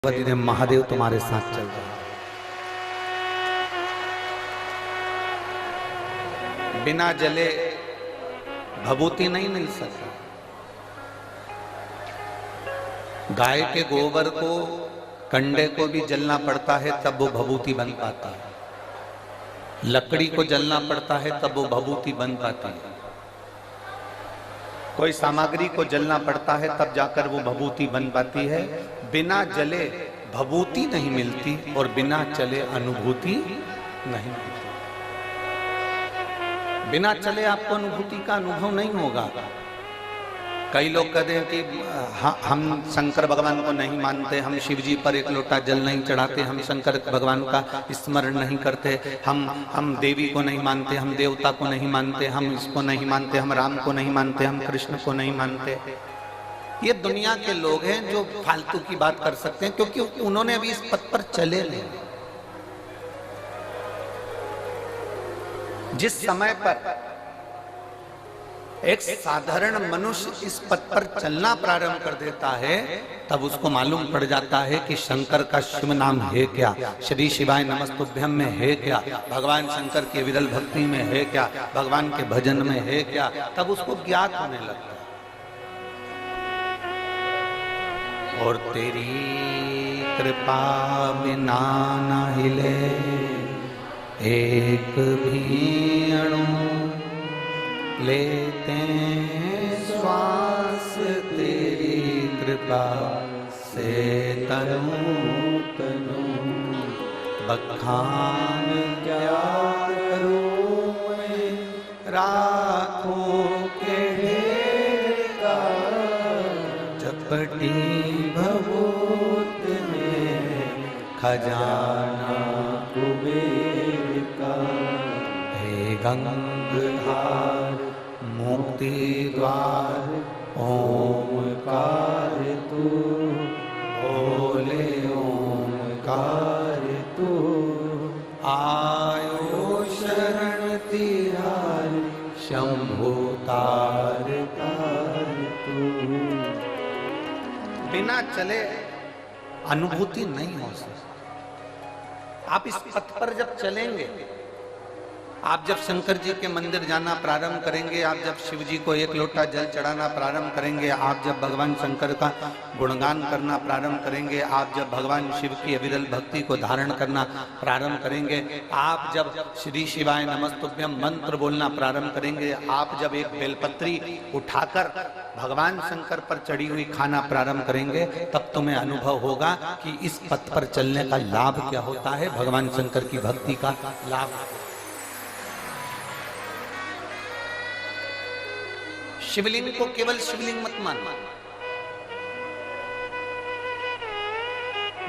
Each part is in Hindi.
देव महादेव तुम्हारे साथ चल रहे हैं। बिना जले भभूति नहीं मिल सकती। गाय के गोबर को, कंडे को भी जलना पड़ता है तब वो भभूति बन पाता है। लकड़ी को जलना पड़ता है तब वो भभूति बन पाती है। कोई सामग्री को जलना पड़ता है तब जाकर वो भभूति बन पाती है। बिना जले भभूति नहीं मिलती और बिना चले अनुभूति नहीं मिलती। बिना चले आपको अनुभूति का अनुभव नहीं होगा। कई लोग कहते हैं कि हम शंकर भगवान को नहीं मानते, हम शिव जी पर एक लोटा जल नहीं चढ़ाते, हम शंकर भगवान का स्मरण नहीं करते, हम देवी को नहीं मानते, हम देवता को नहीं मानते, हम इसको नहीं मानते, हम राम को नहीं मानते, हम कृष्ण को नहीं मानते। ये दुनिया के लोग हैं जो फालतू की बात कर सकते हैं, क्योंकि उन्होंने अभी इस पथ पर चले नहीं। जिस समय पर एक साधारण मनुष्य इस पथ पर चलना प्रारंभ कर देता है तब उसको मालूम पड़ जाता है कि शंकर का शिव नाम है क्या, श्री शिवाय नमस्तुभ्यं में है क्या, भगवान शंकर की विरल भक्ति में है क्या, भगवान के भजन में है क्या। तब उसको ज्ञात होने लगता है। और तेरी कृपा बिना न हिले एक भी अणु, लेते श्वास तेरी कृपा से तनु तनु। बखान क्या करूं मैं राखों के ढेर का, चपटी भभूत में खजाना कुबेर का। हे गंगाधर मुक्ति द्वार ओमकार तू, बोले ओमकार तू। आयो शरण तिहार शंभु तार तार तू। बिना चले अनुभूति नहीं हो सकती। आप इस पथ पर जब चलेंगे, आप जब शंकर जी के मंदिर जाना प्रारंभ करेंगे, आप जब शिव जी को एक लोटा जल चढ़ाना प्रारंभ करेंगे, आप जब भगवान शंकर का गुणगान करना प्रारंभ करेंगे, आप जब भगवान शिव की अविरल भक्ति को धारण करना प्रारंभ करेंगे, आप जब श्री शिवाय नमस्तुभ्यं मंत्र बोलना प्रारंभ करेंगे, आप जब एक बेलपत्री उठाकर भगवान शंकर पर चढ़ी हुई खाना प्रारंभ करेंगे, तब तुम्हें अनुभव होगा कि इस पथ पर चलने का लाभ क्या होता है, भगवान शंकर की भक्ति का लाभ। शिवलिंग को केवल शिवलिंग मत मानना।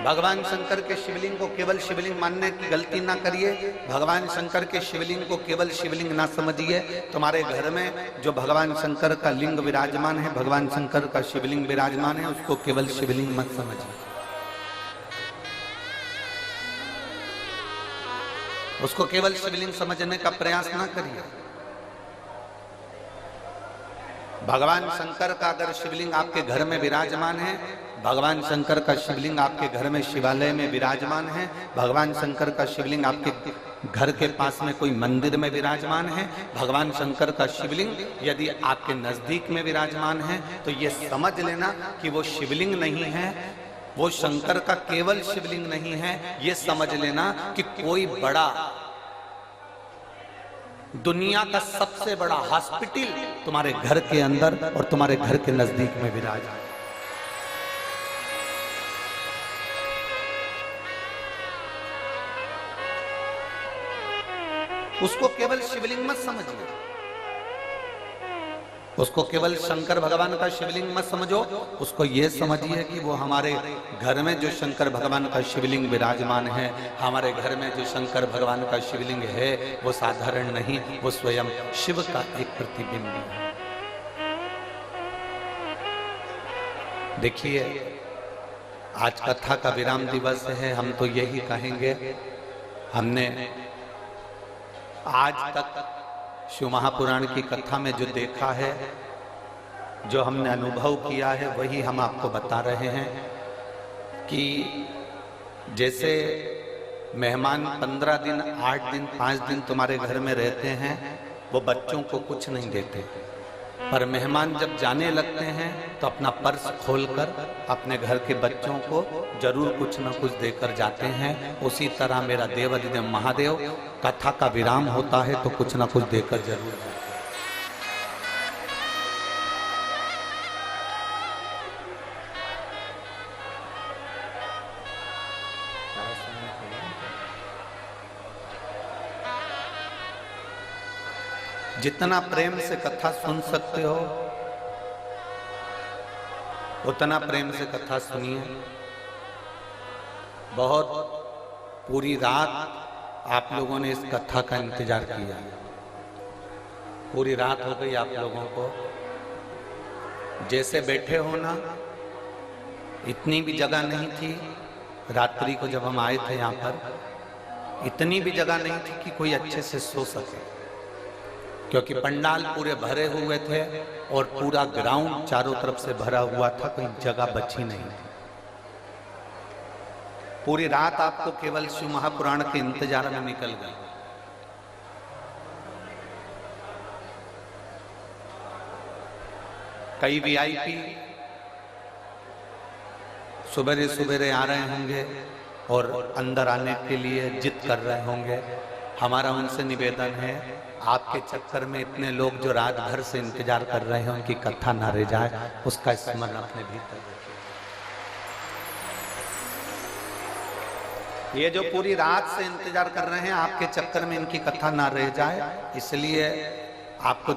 भगवान शंकर के शिवलिंग को केवल शिवलिंग मानने की गलती ना करिए। भगवान शंकर के शिवलिंग को केवल शिवलिंग ना समझिए। तुम्हारे घर में जो भगवान शंकर का लिंग विराजमान है, भगवान शंकर का शिवलिंग विराजमान है, उसको केवल शिवलिंग मत समझिए। उसको केवल शिवलिंग समझने का प्रयास ना करिए। भगवान शंकर का अगर शिवलिंग आपके घर में विराजमान है, भगवान शंकर का शिवलिंग आपके घर में शिवालय में विराजमान है, भगवान शंकर का शिवलिंग आपके घर के पास में कोई मंदिर में विराजमान है, भगवान शंकर का शिवलिंग यदि आपके नजदीक में विराजमान है, तो ये समझ लेना कि वो शिवलिंग नहीं है, वो शंकर का केवल शिवलिंग नहीं है। ये समझ लेना कि कोई बड़ा दुनिया का सबसे बड़ा हॉस्पिटल तुम्हारे घर के अंदर और तुम्हारे घर के नजदीक में विराज है। उसको केवल शिवलिंग मत समझिए, उसको केवल शंकर भगवान का शिवलिंग मत समझो। उसको ये समझिए कि वो हमारे घर में जो शंकर भगवान का शिवलिंग विराजमान है, हमारे घर में जो शंकर भगवान का शिवलिंग है, वो साधारण नहीं, वो स्वयं शिव का एक प्रतिबिंब है। देखिए, आज कथा का विराम दिवस है। हम तो यही कहेंगे, हमने आज तक शिव महापुराण की कथा में जो देखा है, जो हमने अनुभव किया है, वही हम आपको बता रहे हैं कि जैसे मेहमान 15 दिन, 8 दिन, 5 दिन तुम्हारे घर में रहते हैं, वो बच्चों को कुछ नहीं देते, पर मेहमान जब जाने लगते हैं तो अपना पर्स खोलकर अपने घर के बच्चों को जरूर कुछ न कुछ देकर जाते हैं। उसी तरह मेरा देवाधिदेव महादेव कथा का विराम होता है तो कुछ न कुछ देकर जरूर जाते हैं। जितना प्रेम से कथा सुन सकते हो उतना प्रेम से कथा सुनिए। बहुत पूरी रात आप लोगों ने इस कथा का इंतजार किया, पूरी रात हो गई आप लोगों को। जैसे बैठे हो ना, इतनी भी जगह नहीं थी रात्रि को जब हम आए थे यहाँ पर, इतनी भी जगह नहीं थी कि कोई अच्छे से सो सके, क्योंकि पंडाल पूरे भरे हुए थे और पूरा ग्राउंड चारों तरफ से भरा हुआ था, कोई जगह बची नहीं थी। पूरी रात आपको केवल शिव महापुराण के इंतजार में निकल गई। कई वीआईपी सुबेरे सुबेरे आ रहे होंगे और अंदर आने के लिए जिद कर रहे होंगे। हमारा उनसे निवेदन है, आपके चक्कर में इतने लोग जो रात भर से इंतजार कर रहे हैं उनकी कथा ना रह जाए, उसका स्मरण अपने भीतर रखिए। ये जो पूरी रात से इंतजार कर रहे हैं, आपके चक्कर में इनकी कथा ना रह जाए, इसलिए आपको